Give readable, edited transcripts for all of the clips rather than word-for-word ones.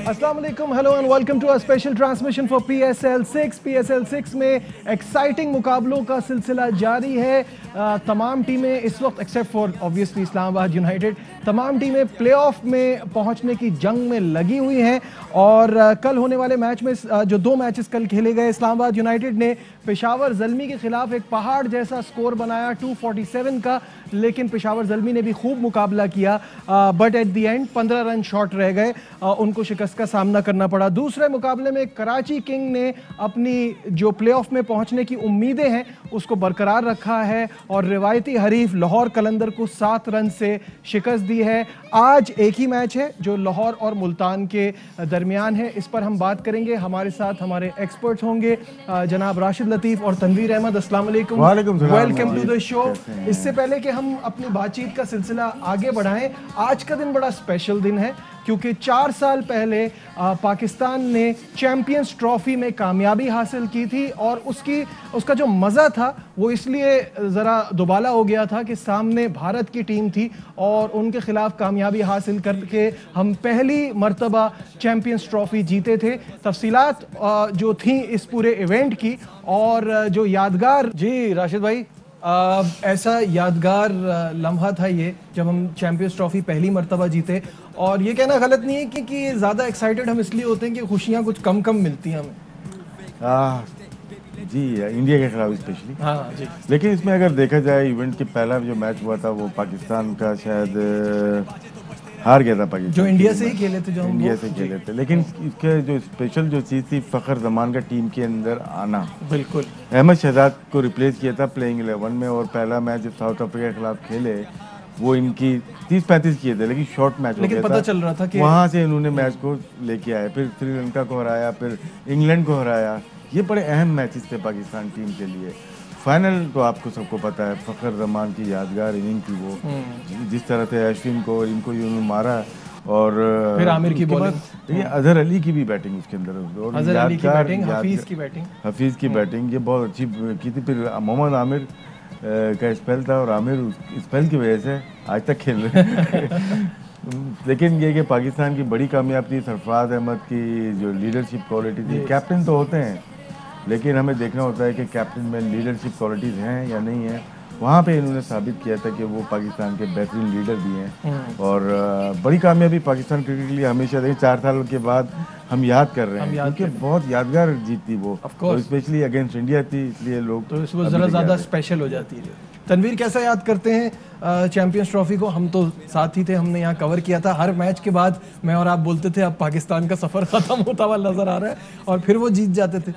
अस्सलाम वालेकुम, hello and welcome to a special transmission for PSL 6। PSL 6 में exciting मुकाबलों का सिलसिला जारी है। तमाम टीमें इस वक्त except for obviously Islamabad United, तमाम टीमें प्लेऑफ में पहुंचने की जंग में लगी हुई हैं। और कल होने वाले मैच में जो दो मैचेस कल खेले गए, इस्लामाबाद यूनाइटेड ने पेशावर ज़ल्मी के खिलाफ एक पहाड़ जैसा स्कोर बनाया 247 का, लेकिन पेशावर ज़ल्मी ने भी खूब मुकाबला किया, but at the end 15 run short रह गए, उनको शिकस्त का सामना करना पड़ा। दूसरे मुकाबले में कराची किंग ने अपनी जो प्लेऑफ में पहुंचने की उम्मीदें हैं उसको बरकरार रखा है और रिवायती हरीफ लाहौर कलंदर को 7 रन से शिकस्त दी है। आज एक ही मैच है जो लाहौर और मुल्तान के दरमियान है, इस पर हम बात करेंगे। हमारे साथ हमारे एक्सपर्ट्स होंगे जनाब राशिद लतीफ़ और तनवीर अहमद। अस्सलाम वालेकुम, वेलकम टू द शो। इससे पहले कि हम अपनी बातचीत का सिलसिला आगे बढ़ाएं, आज का दिन बड़ा स्पेशल दिन है क्योंकि 4 साल पहले पाकिस्तान ने चैंपियंस ट्रॉफी में कामयाबी हासिल की थी और उसका जो मज़ा था वो इसलिए ज़रा दुबाला हो गया था कि सामने भारत की टीम थी और उनके खिलाफ कामयाबी हासिल करके हम पहली मर्तबा चैंपियंस ट्रॉफी जीते थे। तफसीलात जो थी इस पूरे इवेंट की और जो यादगार, जी राशिद भाई, ऐसा यादगार लम्हा था ये जब हम चैंपियंस ट्रॉफी पहली मर्तबा जीते। और ये कहना गलत नहीं है कि ज़्यादा एक्साइटेड हम इसलिए होते हैं कि खुशियाँ कुछ कम मिलती हैं हमें। जी, इंडिया के खिलाफ स्पेशली। हाँ जी। लेकिन इसमें अगर देखा जाए इवेंट के पहला जो मैच हुआ था वो पाकिस्तान का शायद हार गया था पाकिस्तान, जो इंडिया से ही खेले थे, जो इंडिया से खेले थे। लेकिन इसके जो स्पेशल जो चीज़ थी फ़खर जमान का टीम के अंदर आना। बिल्कुल। अहमद शहजाद को रिप्लेस किया था प्लेइंग 11 में और पहला मैच जब साउथ अफ्रीका के खिलाफ खेले वो इनकी 30-35 किए थे, लेकिन शॉर्ट मैच हो गया पता चल रहा था कि वहाँ से इन्होंने मैच को लेके आए, फिर श्रीलंका को हराया, फिर इंग्लैंड को हराया। ये बड़े अहम मैचेस थे पाकिस्तान टीम के लिए। फाइनल तो आपको सबको पता है, फ़खर जमान की यादगार इनिंग थी वो, जिस तरह से अश्विन को इनको इन्होंने मारा और फिर आमिर की बॉलिंग, ये अजहर अली की भी बैटिंग उसके अंदर और अजहर अली की बैटिंग, हफीज़ की बैटिंग ये बहुत अच्छी की थी। फिर मोहम्मद आमिर का स्पेल था और आमिर स्पेल की वजह से आज तक खेल रहे हैं। लेकिन ये कि पाकिस्तान की बड़ी कामयाबी थी सरफराज अहमद की जो लीडरशिप क्वालिटी थी। कैप्टन तो होते हैं लेकिन हमें देखना होता है कि कैप्टन में लीडरशिप क्वालिटीज़ हैं या नहीं है। वहाँ पे इन्होंने साबित किया था कि वो पाकिस्तान के बेहतरीन लीडर भी हैं और बड़ी कामयाबी पाकिस्तान क्रिकेट के लिए हमेशा देखिए 4 साल के बाद हम याद कर रहे हैं क्योंकि बहुत यादगार जीत थी वो और स्पेशली अगेंस्ट इंडिया थी, इसलिए लोग तो इसको ज़रा ज़्यादा स्पेशल हो जाती है। तनवीर, कैसा याद करते हैं चैंपियंस ट्रॉफी को? हम तो साथ ही थे, हमने यहाँ कवर किया था। हर मैच के बाद मैं और आप बोलते थे अब पाकिस्तान का सफ़र ख़त्म होता हुआ नज़र आ रहा है और फिर वो जीत जाते थे।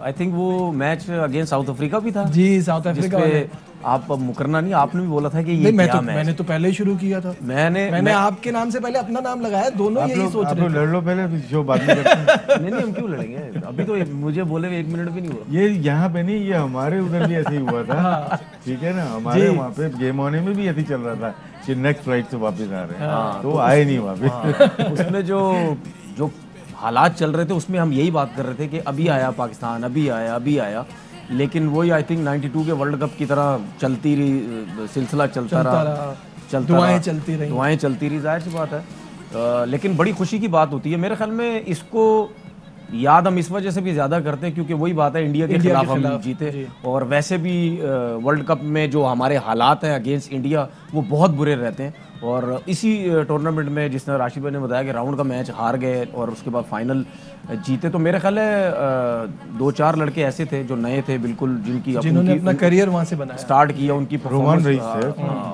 आई थिंक वो मैच अगेंस्ट साउथ अफ्रीका भी था। जी, साउथ अफ्रीका में आप मुकरना नहीं, आपने भी बोला था कि ये मैंने तो पहले ही शुरू किया था। मैंने आपके नाम से पहले अपना नाम लगाया, दोनों यही सोच रहे थे। लड़ लो पहले जो बाद में करते नहीं हम क्यों लड़ेंगे, अभी तो मुझे बोले 1 मिनट भी नहीं हुआ। ये यहाँ पे नहीं, ये हमारे उधर भी ऐसे ही हुआ था। ठीक है ना, हमारे वहाँ पे गेम होने में भी ऐसे ही चल रहा था कि नेक्स्ट फ्लाइट से वापस आ रहे हैं, तो आए नहीं वापस। उसमें जो हालात चल रहे थे उसमें हम यही बात कर रहे थे कि अभी आया पाकिस्तान, अभी आया, लेकिन वही आई थिंक 92 के वर्ल्ड कप की तरह चलती रही, सिलसिला चलता रहा, दुआएं चलती रही, जाहिर सी बात है। लेकिन बड़ी खुशी की बात होती है मेरे ख्याल में, इसको याद हम इस वजह से भी ज़्यादा करते हैं क्योंकि वही बात है, इंडिया के खिलाफ हम जीते और वैसे भी वर्ल्ड कप में जो हमारे हालात हैं अगेंस्ट इंडिया वो बहुत बुरे रहते हैं। और इसी टूर्नामेंट में जिस तरह राशिद भाई ने बताया कि राउंड का मैच हार गए और उसके बाद फाइनल जीते, तो मेरे ख्याल है 2-4 लड़के ऐसे थे जो नए थे बिल्कुल, जिन्होंने अपना करियर वहाँ से बनाया, स्टार्ट किया। उनकी परफॉर्मेंस,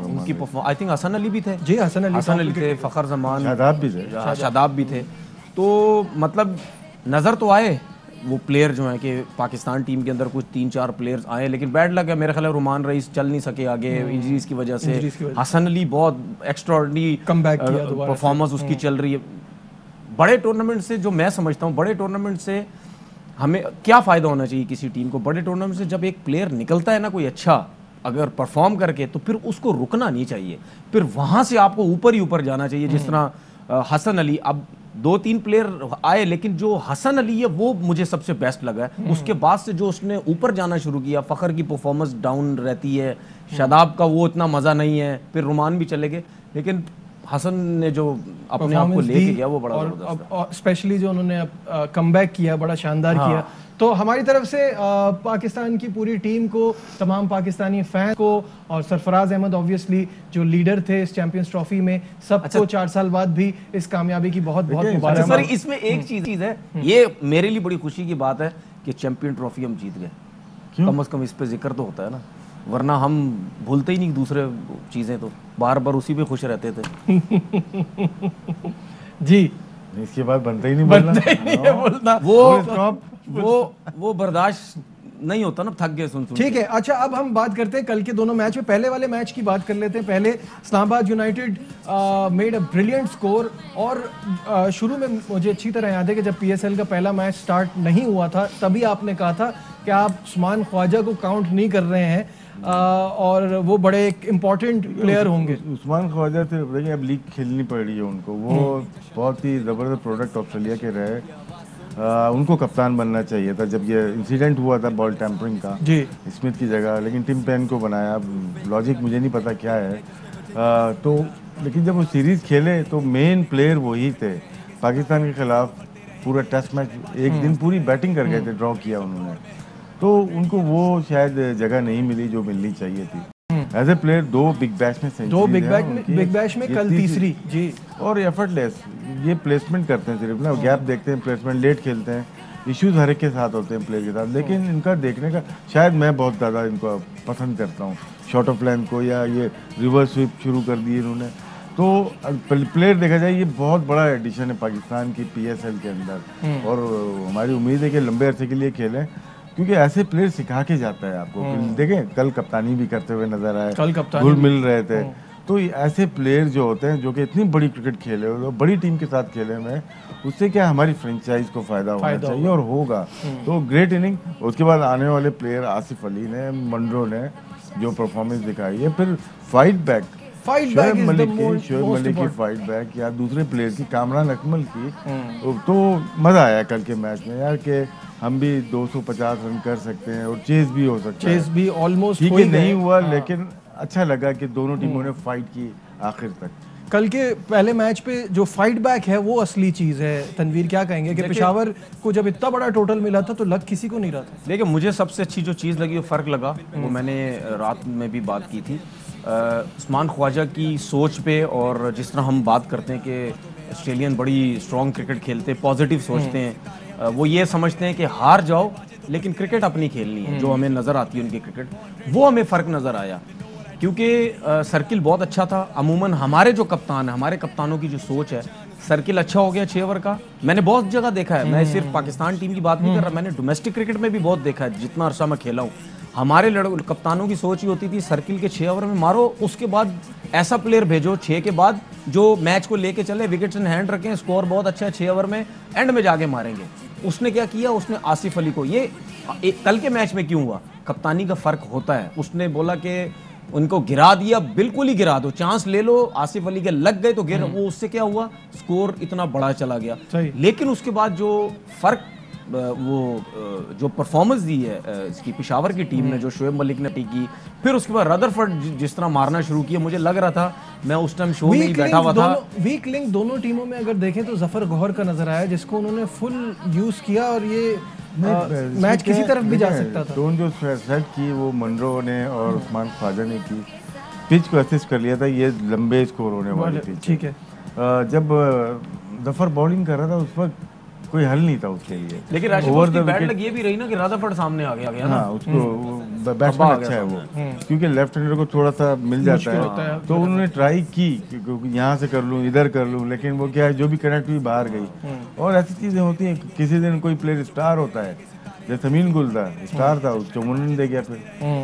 उनकी आई थिंक हसन अली भी थे, जी हसन अली थे, फ़खर जमान, शादाब भी थे। तो मतलब नज़र तो आए वो प्लेयर जो हैं कि पाकिस्तान टीम के अंदर कुछ 3-4 प्लेयर्स आए, लेकिन बैड लग है मेरे ख्याल है। रुमान रईस चल नहीं सके आगे इंजरीज की वजह से। हसन अली बहुत एक्स्ट्राऑर्डिनरी कमबैक किया, परफॉर्मेंस उसकी चल रही है। बड़े टूर्नामेंट से जो मैं समझता हूँ, बड़े टूर्नामेंट से हमें क्या फ़ायदा होना चाहिए किसी टीम को? बड़े टूर्नामेंट से जब एक प्लेयर निकलता है ना कोई अच्छा अगर परफॉर्म करके, तो फिर उसको रुकना नहीं चाहिए, फिर वहाँ से आपको ऊपर ही ऊपर जाना चाहिए। जिस तरह हसन अली, अब 2-3 प्लेयर आए लेकिन जो हसन अली है वो मुझे सबसे बेस्ट लगा है। उसके बाद से जो उसने ऊपर जाना शुरू किया, फ़खर की परफॉर्मेंस डाउन रहती है, शादाब का वो इतना मज़ा नहीं है, फिर रुमान भी चले गए, लेकिन हसन ने जो अपने आप को लेके गया वो बड़ा जबरदस्त था। और स्पेशली जो उन्होंने कमबैक किया बड़ा शानदार किया। तो हमारी तरफ से पाकिस्तान की पूरी टीम को, तमाम पाकिस्तानी फैन को और सरफराज अहमद ऑब्वियसली जो लीडर थे इस चैंपियंस ट्रॉफी में, सबको 4 साल बाद भी इस कामयाबी की बहुत बहुत मुबारक। सर इसमें एक चीज है, ये मेरे लिए बड़ी खुशी की बात है कि चैंपियन ट्रॉफी हम जीत गए। कम से कम इस पे जिक्र तो होता है ना, वरना हम भूलते ही नहीं दूसरे चीजें, तो बार बार उसी पे खुश रहते थे। जी इसके बाद बनता ही नहीं बोलना। वो बर्दाश्त नहीं होता ना, थक गए सुन। ठीक है, अच्छा अब हम बात करते हैं कल के दोनों मैच में। पहले वाले मैच की बात कर लेते हैं। पहले Islamabad United made a brilliant score, और शुरू में मुझे अच्छी तरह याद है कि जब पीएसएल का पहला मैच स्टार्ट नहीं हुआ था तभी आपने कहा था कि आप उस्मान ख्वाजा को काउंट नहीं कर रहे हैं और वो बड़े एक इम्पोर्टेंट प्लेयर होंगे। उस्मान ख्वाजा से देखिए अब लीग खेलनी पड़ रही है उनको, वो बहुत ही ज़बरदस्त प्रोडक्ट ऑस्ट्रेलिया के रहे। उनको कप्तान बनना चाहिए था जब ये इंसिडेंट हुआ था बॉल टैंपरिंग का जी स्मिथ की जगह, लेकिन टिम पेन को बनाया। लॉजिक मुझे नहीं पता क्या है। तो लेकिन जब वो सीरीज़ खेले तो मेन प्लेयर वही थे। पाकिस्तान के खिलाफ पूरा टेस्ट मैच एक दिन पूरी बैटिंग कर गए थे, ड्रॉ किया उन्होंने, तो उनको वो शायद जगह नहीं मिली जो मिलनी चाहिए थी। As a player 2 Big Bash में बिग बैश में कल तीसरी जी, और एफर्टलेस ये प्लेसमेंट करते हैं, सिर्फ ना गैप देखते हैं, प्लेसमेंट लेट खेलते हैं। इश्यूज हर एक के साथ होते हैं प्लेयर के साथ, लेकिन इनका देखने का शायद मैं बहुत ज़्यादा इनको पसंद करता हूँ। शॉर्ट ऑफ लेंथ को या ये रिवर्स स्वीप शुरू कर दिए इन्होंने, तो प्लेयर देखा जाए ये बहुत बड़ा एडिशन है पाकिस्तान की पीएसएल के अंदर, और हमारी उम्मीद है कि लंबे अरसे के लिए खेलें, क्योंकि ऐसे प्लेयर सिखा के जाता है आपको। देखें कल कप्तानी भी करते हुए नजर आए, घुल मिल रहे थे। तो ऐसे प्लेयर जो होते हैं जो कि इतनी बड़ी क्रिकेट खेले हुए, बड़ी टीम के साथ खेले हुए, उससे क्या हमारी फ्रेंचाइज को फायदा होना चाहिए और होगा। तो ग्रेट इनिंग। उसके बाद आने वाले प्लेयर आसिफ अली ने, मंड्रो ने जो परफॉर्मेंस दिखाई है, फिर फाइट बैक शोएब मलिक की फाइट बैक या दूसरे प्लेयर की, कामरान अकमल की, तो मजा आया कल के मैच में यार कि हम भी 250 रन कर सकते हैं और चेस भी हो सकता है। चेस भी ऑलमोस्ट ठीक है, नहीं हुआ, लेकिन अच्छा लगा कि दोनों टीमों ने फाइट की आखिर तक। कल के पहले मैच पे जो फाइट बैक है वो असली चीज है। तनवीर क्या कहेंगे कि पेशावर को जब इतना बड़ा टोटल मिला था तो लग किसी को नहीं रहा था। देखिए मुझे सबसे अच्छी जो चीज़ लगी, वो फ़र्क लगा, वो मैंने रात में भी बात की थी, उस्मान ख्वाजा की सोच पे, और जिस तरह हम बात करते हैं कि ऑस्ट्रेलियन बड़ी स्ट्रॉन्ग क्रिकेट खेलते हैं, पॉजिटिव सोचते हैं, वो ये समझते हैं कि हार जाओ लेकिन क्रिकेट अपनी खेलनी है, जो हमें नज़र आती है उनकी क्रिकेट, वो हमें फ़र्क नज़र आया। क्योंकि सर्किल बहुत अच्छा था। अमूमन हमारे जो कप्तान है, हमारे कप्तानों की जो सोच है, सर्किल अच्छा हो गया 6 ओवर का। मैंने बहुत जगह देखा है, मैं सिर्फ पाकिस्तान टीम की बात नहीं कर रहा, मैंने डोमेस्टिक क्रिकेट में भी बहुत देखा है, जितना अरसा मैं खेला हूँ। हमारे कप्तानों की सोच ही होती थी सर्किल के 6 ओवर में मारो, उसके बाद ऐसा प्लेयर भेजो 6 के बाद जो मैच को लेके चले, विकेट्स इन हैंड रखें, स्कोर बहुत अच्छा है 6 ओवर में, एंड में जाके मारेंगे। उसने क्या किया, उसने आसिफ अली को, ये कल के मैच में क्यों हुआ, कप्तानी का फर्क होता है। उसने बोला कि उनको गिरा दिया, बिल्कुल ही गिरा दो, चांस ले लो, आसिफ अली के लग गए तो गिर, वो उससे क्या हुआ, स्कोर इतना बड़ा चला गया। लेकिन उसके बाद जो फर्क, वो जो परफॉर्मेंस दी है इसकी पेशावर की टीम ने, जो शोएब मलिक ने की, फिर उसके बाद रदरफोर्ड जिस तरह मारना शुरू किया, मुझे लग रहा था, मैं उस टाइम शो में ही बैठा हुआ था, वीक लिंक दोनों टीमों में अगर देखें तो जफर गौहर का नजर आया, जिसको उन्होंने फुल यूज किया, और ये मैच किसी तरफ भी जा सकता था। टोन जो सेट की वो मंड्रो ने और उस्मान ख्वाजा ने की, पिच को असिस्ट कर लिया था, ये लंबे स्कोर होने वाले थे। ठीक है, जब जफर बॉलिंग कर रहा था उस वक्त कोई हल नहीं था उसके लिए, लेकिन ओवर द विकेट ये भी रही ना कि रदरफोर्ड सामने आ गया ना, उसको बैट्समैन अच्छा है वो, क्योंकि लेफ्ट हैंडर को थोड़ा सा मिल जाता है, तो उन्होंने ट्राई की यहाँ से कर लूँ, इधर कर लूँ, लेकिन वो क्या है, जो भी कनेक्ट हुई बाहर गई। और ऐसी चीजें होती हैं, किसी दिन कोई प्लेयर स्टार होता है, जैसे समीन गुल था, स्टार था, उसको 54 रन दे गया, फिर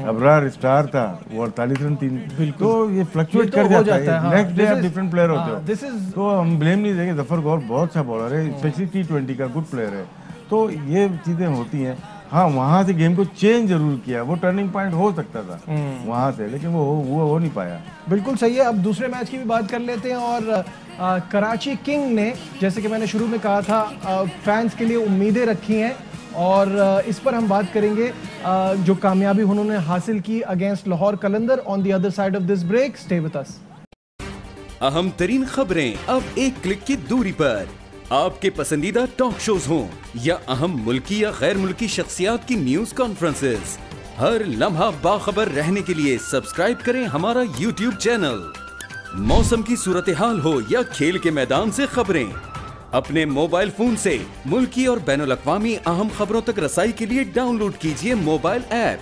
अबरार स्टार था, वो 48 रन 3, तो ये फ्लक्चुएट कर जाता है, नेक्स्ट डे आप डिफरेंट प्लेयर होते हो, तो हम ब्लेम नहीं देंगे। जफर गौर बहुत अच्छा बॉलर है, स्पेशली T20 का गुड प्लेयर है, तो ये चीजें होती हैं। हाँ, वहाँ से गेम को चेंज जरूर किया, वो टर्निंग पॉइंट हो सकता था वहाँ से, लेकिन वो हो नहीं पाया। बिल्कुल सही है। अब दूसरे मैच की भी बात कर लेते हैं, और कराची किंग ने, जैसे कि मैंने शुरू में कहा था, फैंस के लिए उम्मीदें रखी हैं, और इस पर हम बात करेंगे, जो कामयाबी उन्होंने हासिल की against Lahore Qalandar on the other side of this break. Stay with us. अहम तरीन खबरें अब एक क्लिक की दूरी पर। आपके पसंदीदा टॉक शोज हों या अहम मुल्की या गैर मुल्की शख्सियात की न्यूज कॉन्फ्रेंसेस, हर लम्हा बाखबर रहने के लिए सब्सक्राइब करें हमारा YouTube चैनल। मौसम की सूरत हाल हो या खेल के मैदान से खबरें, अपने मोबाइल फोन से मुल्की और बैनुल-अक़वामी अहम खबरों तक रसाई के लिए डाउनलोड कीजिए मोबाइल ऐप।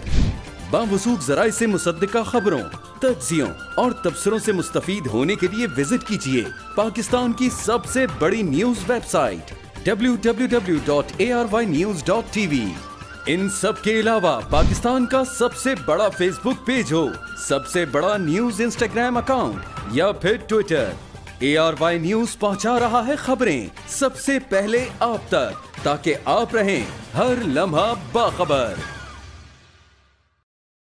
बावसूख ज़राए से मुसद्दिका खबरों, तज्ज़ियों और तबसरों से मुस्तफ़ीद होने के लिए विजिट कीजिए पाकिस्तान की सबसे बड़ी न्यूज वेबसाइट www.arYnews.tv। इन सब के अलावा पाकिस्तान का सबसे बड़ा फेसबुक पेज हो, सबसे बड़ा न्यूज इंस्टाग्राम अकाउंट या फिर ट्विटर, ARY न्यूज पहुंचा रहा है खबरें सबसे पहले आप तक, ताकि आप रहें हर लम्हा बाखबर।